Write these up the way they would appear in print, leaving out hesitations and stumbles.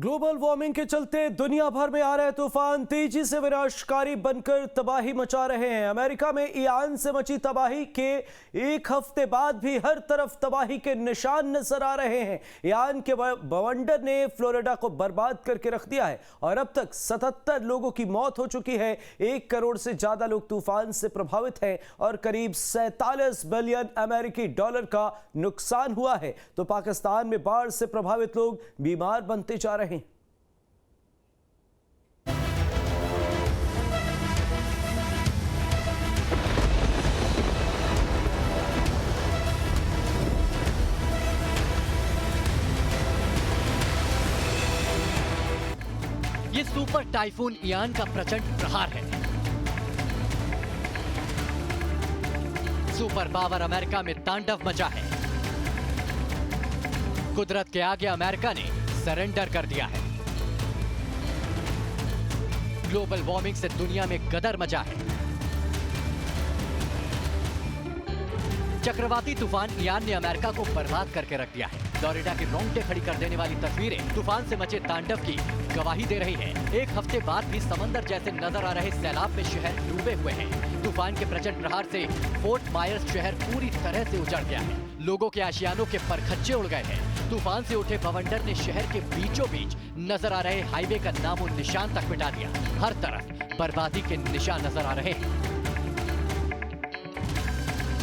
Global warming के चलते दुनिया भर में आ रहे तूफान तेजी से विनाशकारी बनकर तबाही मचा रहे हैं। अमेरिका में इयान से मची तबाही के एक हफ्ते बाद भी हर तरफ तबाही के निशान नजर आ रहे हैं। इयान के बवंडर ने फ्लोरिडा को बर्बाद करके रख दिया है और अब तक 77 लोगों की मौत हो चुकी है। 1 करोड़ से ज्यादा लोग तूफान से प्रभावित हैं और करीब 47 बिलियन अमेरिकी डॉलर का नुकसान हुआ है। तो पाकिस्तान में बाढ़ से प्रभावित लोग बीमार बनते जा रहे हैं। ये सुपर टाइफून इयान का प्रचंड प्रहार है। सुपर पावर अमेरिका में तांडव मचा है। कुदरत के आगे अमेरिका ने सरेंडर कर दिया है। ग्लोबल वार्मिंग से दुनिया में गदर मचा है। चक्रवाती तूफान इयान ने अमेरिका को बर्बाद करके रख दिया है। फ्लोरिडा की रोंगटे खड़ी कर देने वाली तस्वीरें तूफान से मचे तांडव की गवाही दे रही है। एक हफ्ते बाद भी समंदर जैसे नजर आ रहे सैलाब में शहर डूबे हुए हैं। तूफान के प्रचंड प्रहार से फोर्ट मायर्स शहर पूरी तरह से उजड़ गया है। लोगों के आशियानों के परखच्चे उड़ गए हैं। तूफान से उठे बवंडर ने शहर के बीचों बीच नजर आ रहे हाईवे का नामो निशान तक मिटा दिया। हर तरफ बर्बादी के निशान नजर आ रहे हैं।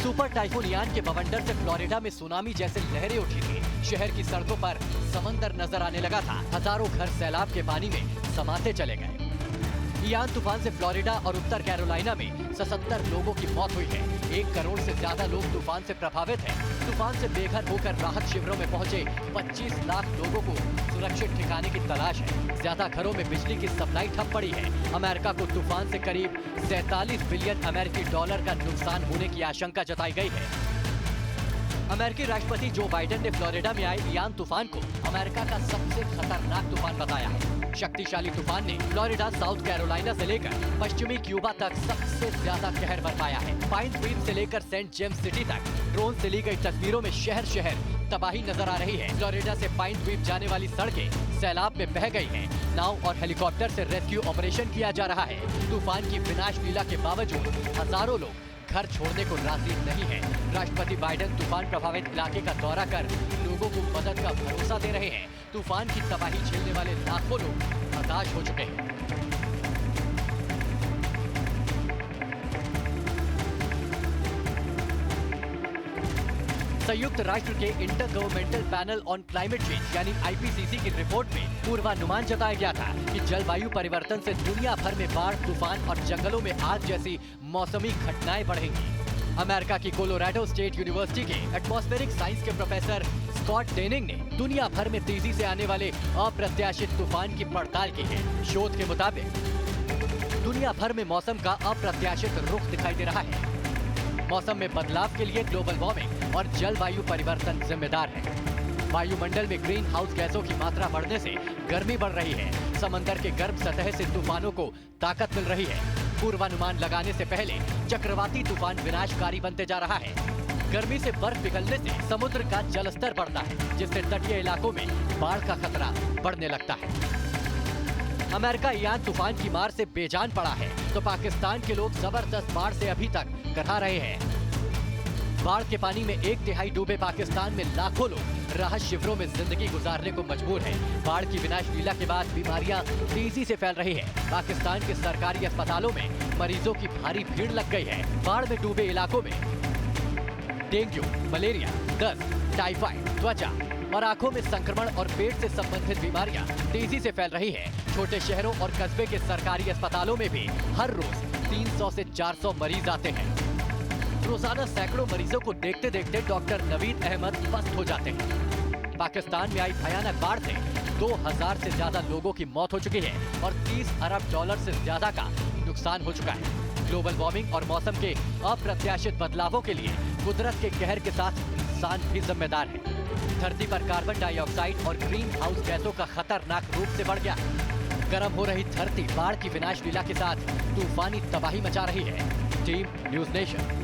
सुपर टाइफून इयान के बवंडर से फ्लोरिडा में सुनामी जैसे लहरें उठी थी। शहर की सड़कों पर समंदर नजर आने लगा था। हजारों घर सैलाब के पानी में समाते चले गए। इयान तूफान से फ्लोरिडा और उत्तर कैरोलिना में 77 लोगों की मौत हुई है। 1 करोड़ से ज्यादा लोग तूफान से प्रभावित हैं। तूफान से बेघर होकर राहत शिविरों में पहुंचे 25 लाख लोगों को सुरक्षित ठिकाने की तलाश है। ज्यादा घरों में बिजली की सप्लाई ठप पड़ी है। अमेरिका को तूफान से करीब 47 बिलियन अमेरिकी डॉलर का नुकसान होने की आशंका जताई गई है। अमेरिकी राष्ट्रपति जो बाइडेन ने फ्लोरिडा में आए इयान तूफान को अमेरिका का सबसे खतरनाक तूफान बताया है। शक्तिशाली तूफान ने फ्लोरिडा, साउथ कैरोलिना से लेकर पश्चिमी क्यूबा तक सबसे ज्यादा कहर बरपाया है। पाइन द्वीप से लेकर सेंट जेम्स सिटी तक ड्रोन से ली गई तस्वीरों में शहर शहर तबाही नजर आ रही है। फ्लोरिडा से पाइन द्वीप जाने वाली सड़कें सैलाब में बह गई हैं। नाव और हेलीकॉप्टर से रेस्क्यू ऑपरेशन किया जा रहा है। तूफान की विनाश लीला के बावजूद हजारों लोग घर छोड़ने को राजी नहीं है। राष्ट्रपति बाइडेन तूफान प्रभावित इलाके का दौरा कर लोगों को मदद का भरोसा दे रहे हैं। तूफान की तबाही झेलने वाले लाखों लोग हताश हो चुके हैं। संयुक्त राष्ट्र के inter governmental panel on climate change यानी IPCC की रिपोर्ट में पूर्वानुमान जताया गया था कि जलवायु परिवर्तन से दुनिया भर में बाढ़, तूफान और जंगलों में आग जैसी मौसमी घटनाएं बढ़ेंगी। अमेरिका की कोलोराडो स्टेट यूनिवर्सिटी के एटमॉस्फेरिक साइंस के प्रोफेसर स्कॉट डेनिंग ने दुनिया भर में तेजी से आने वाले अप्रत्याशित तूफान की पड़ताल की है। शोध के मुताबिक दुनिया भर में मौसम का अप्रत्याशित रुख दिखाई दे रहा है। मौसम में बदलाव के लिए ग्लोबल वार्मिंग और जलवायु परिवर्तन जिम्मेदार है। वायुमंडल में ग्रीन हाउस गैसों की मात्रा बढ़ने से गर्मी बढ़ रही है। समंदर के गर्म सतह से तूफानों को ताकत मिल रही है। पूर्वानुमान लगाने से पहले चक्रवाती तूफान विनाशकारी बनते जा रहा है। गर्मी से बर्फ पिघलने से समुद्र का जलस्तर बढ़ता है, जिससे तटीय इलाकों में बाढ़ का खतरा बढ़ने लगता है। अमेरिका इयान तूफान की मार से बेजान पड़ा है, तो पाकिस्तान के लोग जबरदस्त बाढ़ से अभी तक कराह रहे हैं। बाढ़ के पानी में 1/3 डूबे पाकिस्तान में लाखों लोग राहत शिविरों में जिंदगी गुजारने को मजबूर हैं। बाढ़ की विनाश लीला के बाद बीमारियां तेजी से फैल रही है। पाकिस्तान के सरकारी अस्पतालों में मरीजों की भारी भीड़ लग गई है। बाढ़ में डूबे इलाकों में डेंगू, मलेरिया, दस्त, टाइफाइड, त्वचा और आंखों में संक्रमण और पेट से संबंधित बीमारियां तेजी से फैल रही है। छोटे शहरों और कस्बे के सरकारी अस्पतालों में भी हर रोज 300 से 400 मरीज आते हैं। रोजाना सैकड़ों मरीजों को देखते देखते डॉक्टर नवीद अहमद पस्त हो जाते हैं। पाकिस्तान में आई भयानक बाढ़ से 2000 से ज्यादा लोगों की मौत हो चुकी है और 30 अरब डॉलर से ज्यादा का नुकसान हो चुका है। ग्लोबल वार्मिंग और मौसम के अप्रत्याशित बदलावों के लिए कुदरत के कहर के साथ इंसान भी जिम्मेदार है। धरती पर कार्बन डाइऑक्साइड और ग्रीन हाउस गैसों का खतरनाक रूप से बढ़ गया। गर्म हो रही धरती बाढ़ की विनाश लीला के साथ तूफानी तबाही मचा रही है। Team news nation.